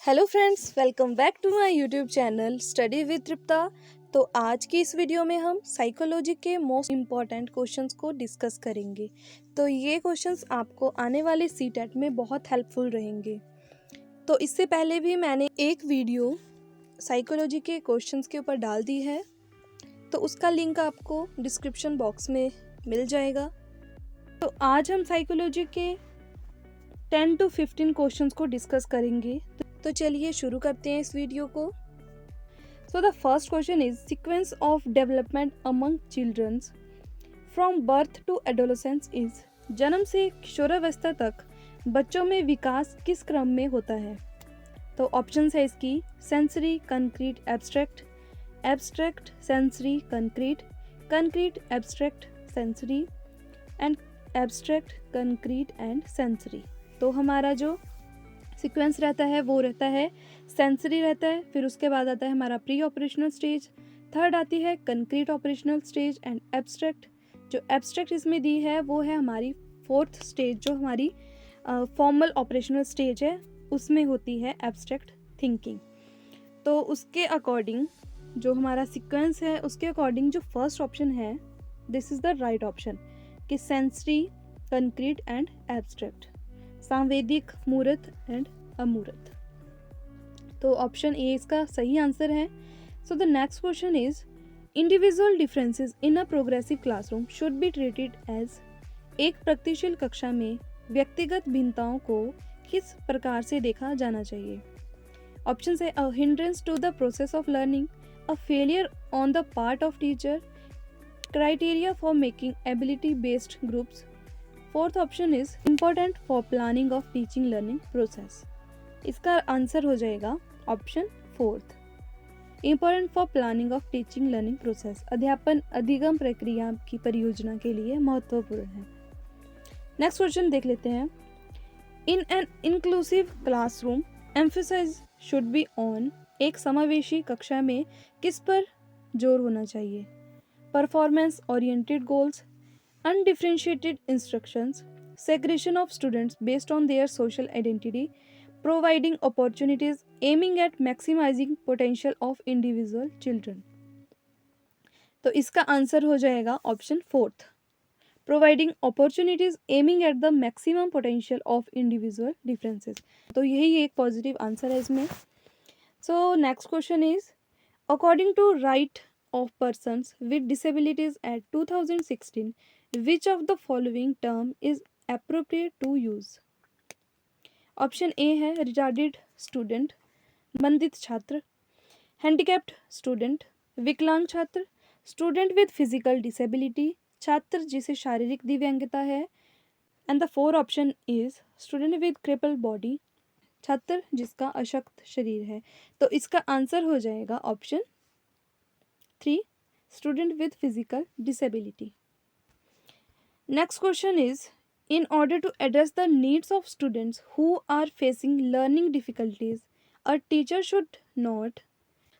Hello friends, welcome back to my YouTube channel study with Tripta. तो आज की इस वीडियो में हम साइकोलॉजी के मोस्ट इम्पॉर्टेंट क्वेश्चंस को डिस्कस करेंगे। तो ये क्वेश्चंस आपको आने वाले सीटेट में बहुत हेल्पफुल रहेंगे। तो इससे पहले भी मैंने एक वीडियो साइकोलॉजी के क्वेश्चंस के ऊपर डाल दी है, तो उसका लिंक आपको डिस्क्रिप्शन बॉक्स में मिल जाएगा। तो आज हम साइकोलॉजी के 10 to 15 क्वेश्चंस को डिस्कस करेंगे। तो चलिए शुरू करते हैं इस वीडियो को। So the first question is sequence of development among childrens from birth to adolescence is. जन्म से किशोरावस्था तक बच्चों में विकास किस क्रम में होता है? तो ऑप्शंस है इसकी sensory, concrete, abstract, abstract sensory, concrete, concrete abstract sensory and abstract concrete and sensory. तो हमारा जो सीक्वेंस रहता है वो रहता है सेंसरी रहता है, फिर उसके बाद आता है हमारा प्री ऑपरेशनल स्टेज, थर्ड आती है concrete operational stage and abstract. जो एब्स्ट्रैक्ट इसमें दी है वो है हमारी फोर्थ स्टेज, जो हमारी फॉर्मल ऑपरेशनल स्टेज है, उसमें होती है एब्स्ट्रैक्ट थिंकिंग। तो उसके अकॉर्डिंग जो हमारा सीक्वेंस है उसके अकॉर्डिंग जो फर्स्ट ऑप्शन है this is the right option कि सेंसरी, कंक्रीट एंड एब्स्ट्रैक्ट, सांवेदिक, मूर्त एंड अमूर्त। तो ऑप्शन ए इसका सही आंसर है। So the next question is individual differences in a progressive classroom should be treated as. एक प्रगतिशील कक्षा में व्यक्तिगत भिन्नताओं को किस प्रकार से देखा जाना चाहिए? ऑप्शन है a hindrance to the process of learning, a failure on the part of teacher, criteria for making ability based groups. Fourth option is important for planning of teaching learning process. इसका answer हो जाएगा option fourth, important for planning of teaching learning process. अध्यापन अधिगम प्रक्रिया की परियोजना के लिए महत्वपूर्ण है। नेक्स्ट क्वेश्चन देख लेते हैं। In an inclusive classroom emphasise should be on. एक समावेशी कक्षा में किस पर जोर होना चाहिए? Performance oriented goals, undifferentiated instructions, segregation of students based on their social identity, providing opportunities aiming at maximizing potential of individual children। तो इसका आंसर हो जाएगा option fourth, providing opportunities aiming at the maximum potential of individual differences. तो यही एक positive answer है इसमें। So next question is according to right of persons with disabilities at 2016, which of the following term is appropriate to use? Option A है retarded student, मंदित छात्र, handicapped student, विकलांग छात्र, student with physical disability, छात्र जिसे शारीरिक दिव्यांगता है, and the four option is student with cripple body, छात्र जिसका अशक्त शरीर है। तो इसका आंसर हो जाएगा option 3, student with physical disability. Next question is, in order to address the needs of students who are facing learning difficulties, a teacher should not।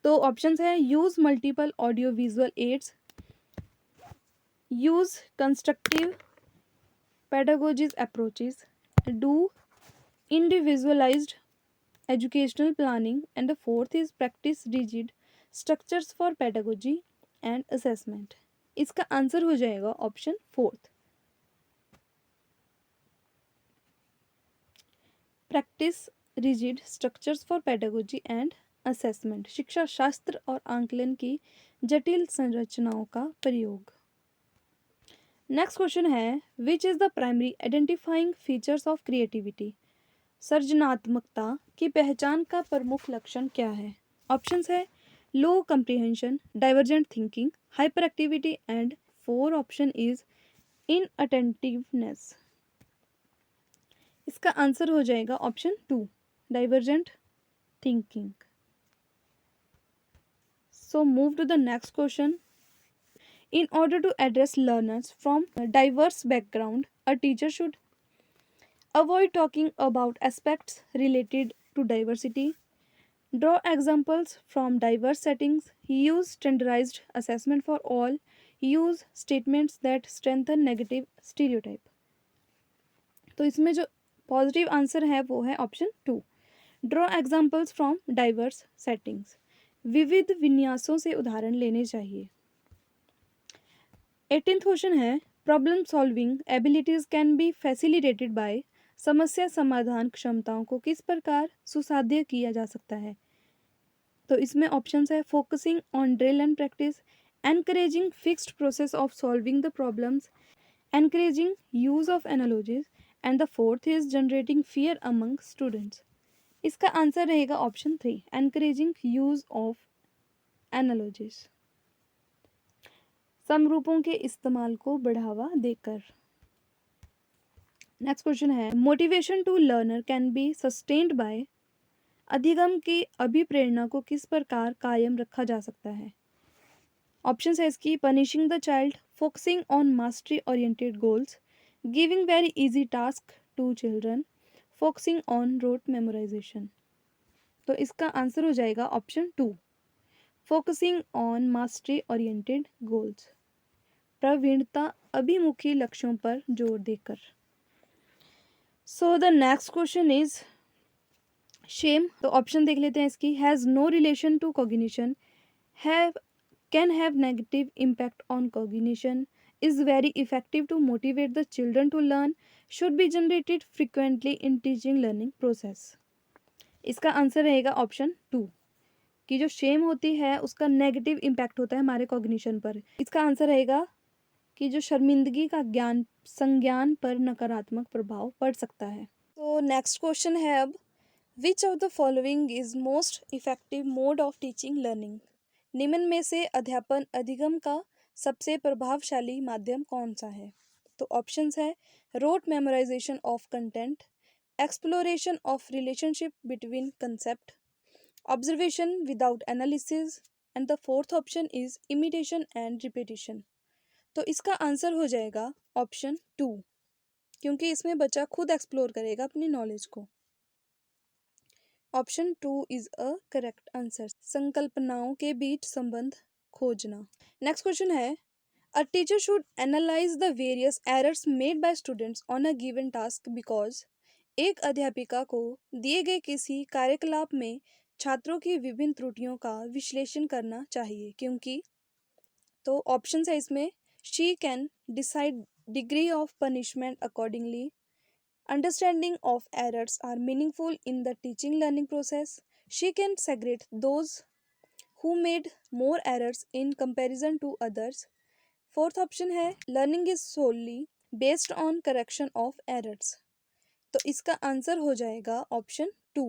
तो options है use multiple audio visual aids, use constructive pedagogies approaches, do individualized educational planning, and the fourth is practice rigid structures for pedagogy and assessment. इसका answer हो जाएगा option fourth, practice rigid structures for pedagogy and assessment, शिक्षा शास्त्र और आंकलन की जटिल संरचनाओं का प्रयोग। नेक्स्ट क्वेश्चन है which is the primary identifying features of creativity. सृजनात्मकता की पहचान का प्रमुख लक्षण क्या है? ऑप्शंस है low comprehension, divergent thinking, hyperactivity, and four option is inattentiveness। इसका आंसर हो जाएगा option 2, divergent thinking। So move to the next question. In order to address learners from a diverse background, a teacher should avoid talking about aspects related to diversity, draw examples from diverse settings, use standardized assessment for all, use statements that strengthen negative stereotype। तो इसमें जो positive answer है वो है option 2, draw examples from diverse settings, विविध विन्यासों से उदाहरण लेने चाहिए। 18th क्वेश्चन है, problem solving abilities can be facilitated bye, समस्या समाधान क्षमताओं को किस प्रकार सुसाध्य किया जा सकता है। तो इसमें ऑप्शंस है, focusing on drill and practice, encouraging fixed process of solving the problems, encouraging use of analogies, and the fourth is generating fear among students. इसका आंसर रहेगा option 3, encouraging use of analogies, समरूपों के इस्तेमाल को बढ़ावा देकर। Next question है, motivation to learner can be sustained by, अधिगम की अभिप्रेरणा को किस प्रकार कायम रखा जा सकता है। ऑप्शन है इसकी, punishing the child, focusing on mastery oriented goals, giving very easy task to children, focusing on rote memorisation. तो इसका आंसर हो जाएगा option 2, focusing on mastery oriented goals, प्रवीणता अभिमुखी लक्ष्यों पर जोर देकर। So the next question is same. तो ऑप्शन देख लेते हैं इसकी, has no relation to cognition, have can have negative impact on cognition, is very effective to motivate the children to learn, should be generated frequently in teaching learning process. इसका answer रहेगा option 2, कि जो Shem होती है उसका negative impact होता है हमारे कॉग्निशन पर। इसका आंसर रहेगा कि जो शर्मिंदगी का ज्ञान संज्ञान पर नकारात्मक प्रभाव पड़ सकता है। तो नेक्स्ट क्वेश्चन है अब, विच of the following is most effective mode of teaching learning, निम्न में से अध्यापन अधिगम का सबसे प्रभावशाली माध्यम कौन सा है। तो ऑप्शंस है, rote memorisation of content, exploration of relationship between concept, observation without analysis, and the fourth option is imitation and repetition. तो इसका आंसर हो जाएगा ऑप्शन 2, क्योंकि इसमें बच्चा खुद एक्सप्लोर करेगा अपनी नॉलेज को। Option 2 is a correct answer, संकल्पनाओं के बीच संबंध खोजना। नेक्स्ट क्वेश्चन है, a teacher should analyse the various errors made by students on a given task because, एक अध्यापिका को दिए गए किसी कार्यकलाप में छात्रों की विभिन्न त्रुटियों का विश्लेषण करना चाहिए, क्योंकि। तो ऑप्शन है इसमें, she can decide degree of punishment accordingly, understanding of errors are meaningful in the teaching learning process, she can segregate those who made more errors in comparison to others, fourth option है, learning is solely based on correction of errors। तो इसका answer हो जाएगा option 2,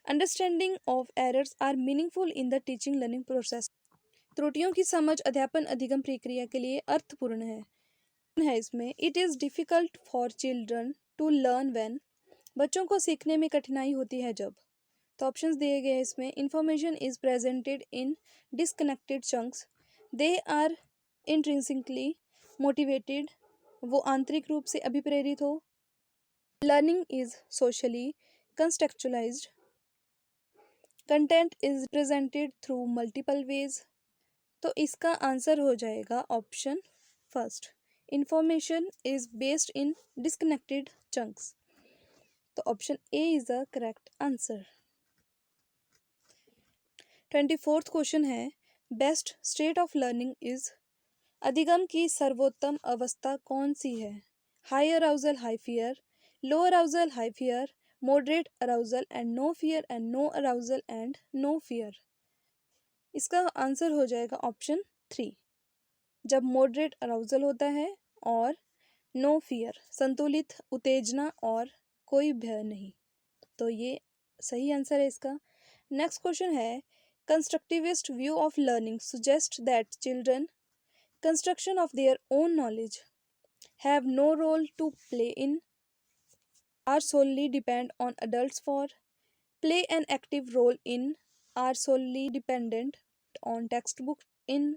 understanding of errors are meaningful in the teaching learning process, त्रुटियों की समझ अध्यापन अधिगम प्रक्रिया के लिए अर्थपूर्ण है इसमें, it is difficult for children to learn when, बच्चों को सीखने में कठिनाई होती है जब। तो ऑप्शंस दिए गए हैं इसमें, information is presented in disconnected chunks, they are intrinsically motivated, वो आंतरिक रूप से अभिप्रेरित हो, learning is socially contextualised, content is presented through multiple ways. तो इसका आंसर हो जाएगा option first, information is based in disconnected chunks. तो option A is the correct answer. 24th question है, best state of learning is, अधिगम की सर्वोत्तम अवस्था कौन सी है। High arousal high fear, low arousal high fear, moderate arousal and no fear, and no arousal and no fear. इसका answer हो जाएगा ऑप्शन 3, जब मॉडरेट अराउजल होता है और नो फियर, संतुलित उत्तेजना और कोई भय नहीं। तो ये सही आंसर है इसका। नेक्स्ट क्वेश्चन है, constructivist view of learning suggest that children construction of their own knowledge have no role to play in, are solely depend on adults for, play an active role in, are solely dependent on text book in.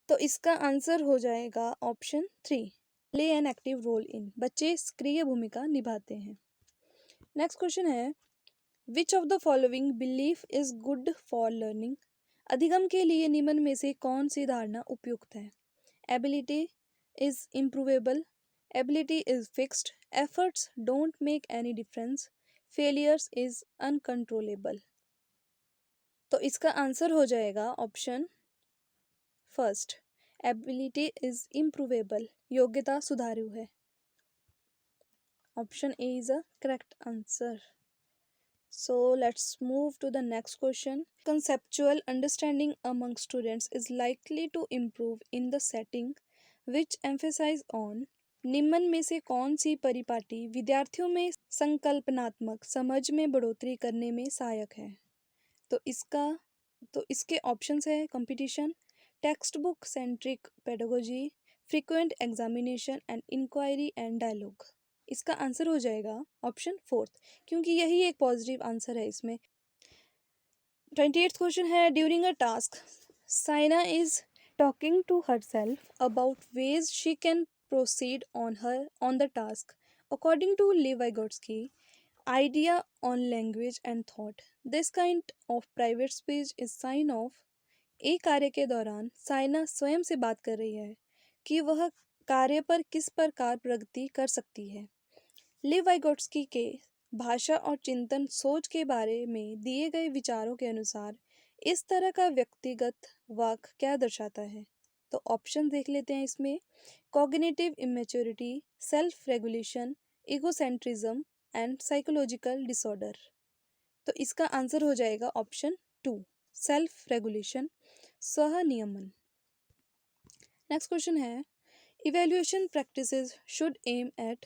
तो इसका answer हो जाएगा option 3, play an active role in, बच्चे सक्रिय भूमिका निभाते हैं। Next question है, which of the following belief is good for learning, अधिगम के लिए निम्न में से कौन सी धारणा उपयुक्त है। Ability is improvable, ability is fixed, efforts don't make any difference, failures is uncontrollable. तो इसका आंसर हो जाएगा option first, ability is improvable, योग्यता सुधारू है। Option A is a correct answer. So let's move to the next question. Conceptual understanding among students is likely to improve in the setting which emphasize on। निम्न में से कौन सी परिपाटी विद्यार्थियों में संकल्पनात्मक समझ में बढ़ोतरी करने में सहायक है? तो इसके ऑप्शंस है competition, text book centric pedagogy, frequent examination and inquiry and dialogue. इसका आंसर हो जाएगा ऑप्शन फोर्थ, क्योंकि यही एक पॉजिटिव आंसर है इसमें। 28th क्वेश्चन है, during a task Saina is talking to herself about ways she can proceed on the task according to Lev Vygotsky idea on language and thought। This kind of private speech is sign of। एक कार्य के दौरान साइना स्वयं से बात कर रही है कि वह कार्य पर किस प्रकार प्रगति कर सकती है। ली वाइगोट्स्की के भाषा और चिंतन सोच के बारे में दिए गए विचारों के अनुसार इस तरह का व्यक्तिगत वाक्य क्या दर्शाता है? तो ऑप्शन देख लेते हैं इसमें। Cognitive immaturity, self regulation, egocentrism and psychological disorder. तो इसका आंसर हो जाएगा ऑप्शन 2, सेल्फ रेगुलेशन, स्वनियमन। नेक्स्ट क्वेश्चन है, evaluation practices should aim at.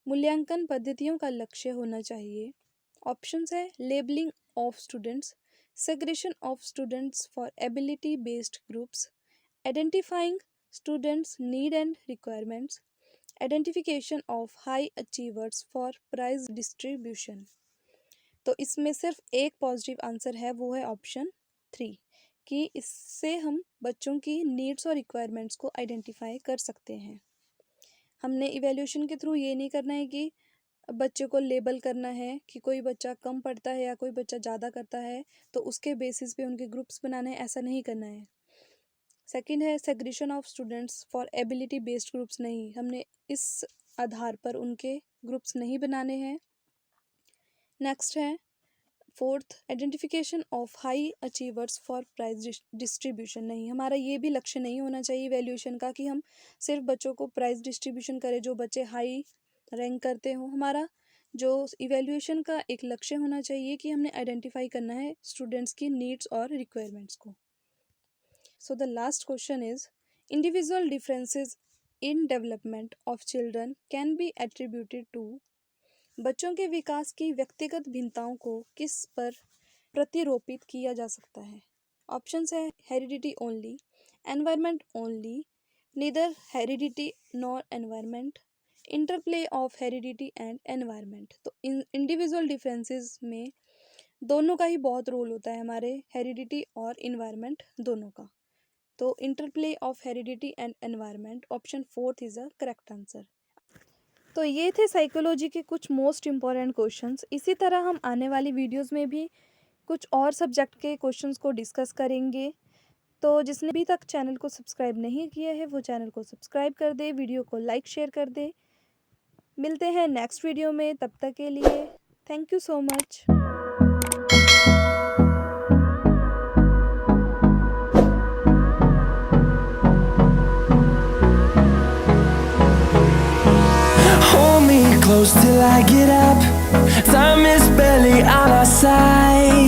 मूल्यांकन पद्धतियों का लक्ष्य होना चाहिए। ऑप्शंस है labelling of students, segregation of students for ability based groups, identifying students need and requirements, identification of high achievers for prize distribution. तो इसमें सिर्फ एक पॉजिटिव आंसर है, वो है ऑप्शन 3, कि इससे हम बच्चों की नीड्स और रिक्वायरमेंट्स को आइडेंटिफाई कर सकते हैं। हमने इवैल्यूएशन के थ्रू ये नहीं करना है कि बच्चे को लेबल करना है कि कोई बच्चा कम पढ़ता है या कोई बच्चा ज़्यादा करता है तो उसके बेसिस पे उनके ग्रुप्स बनाने हैं, ऐसा नहीं करना है। सेकंड है segregation of students for ability based groups, नहीं, हमने इस आधार पर उनके ग्रुप्स नहीं बनाने हैं। नेक्स्ट है fourth, identification of high achievers for prize distribution, नहीं, हमारा ये भी लक्ष्य नहीं होना चाहिए इवैल्यूएशन का कि हम सिर्फ बच्चों को प्राइज डिस्ट्रीब्यूशन करें जो बच्चे हाई रैंक करते हो। हमारा जो इवैल्यूएशन का एक लक्ष्य होना चाहिए कि हमने आइडेंटिफाई करना है स्टूडेंट्स की नीड्स और रिक्वायरमेंट्स को। So the last question is, individual differences in development of children can be attributed to। बच्चों के विकास की व्यक्तिगत भिन्नताओं को किस पर प्रतिरोपित किया जा सकता है? ऑप्शंस है heredity only, environment only, neither heredity nor environment, interplay of heredity and environment. तो इंडिविजुअल डिफरेंसेस में दोनों का ही बहुत रोल होता है, हमारे हेरिडिटी और इन्वायरमेंट दोनों का। तो interplay of heredity and environment, option 4 is a correct answer. तो ये थे साइकोलॉजी के कुछ मोस्ट इम्पॉर्टेंट क्वेश्चंस। इसी तरह हम आने वाली वीडियोस में भी कुछ और सब्जेक्ट के क्वेश्चंस को डिस्कस करेंगे। तो जिसने अभी तक चैनल को सब्सक्राइब नहीं किया है वो चैनल को सब्सक्राइब कर दे, वीडियो को लाइक शेयर कर दे। मिलते हैं नेक्स्ट वीडियो में, तब तक के लिए thank you so much. Hold me close till I get up. Time is barely on our side.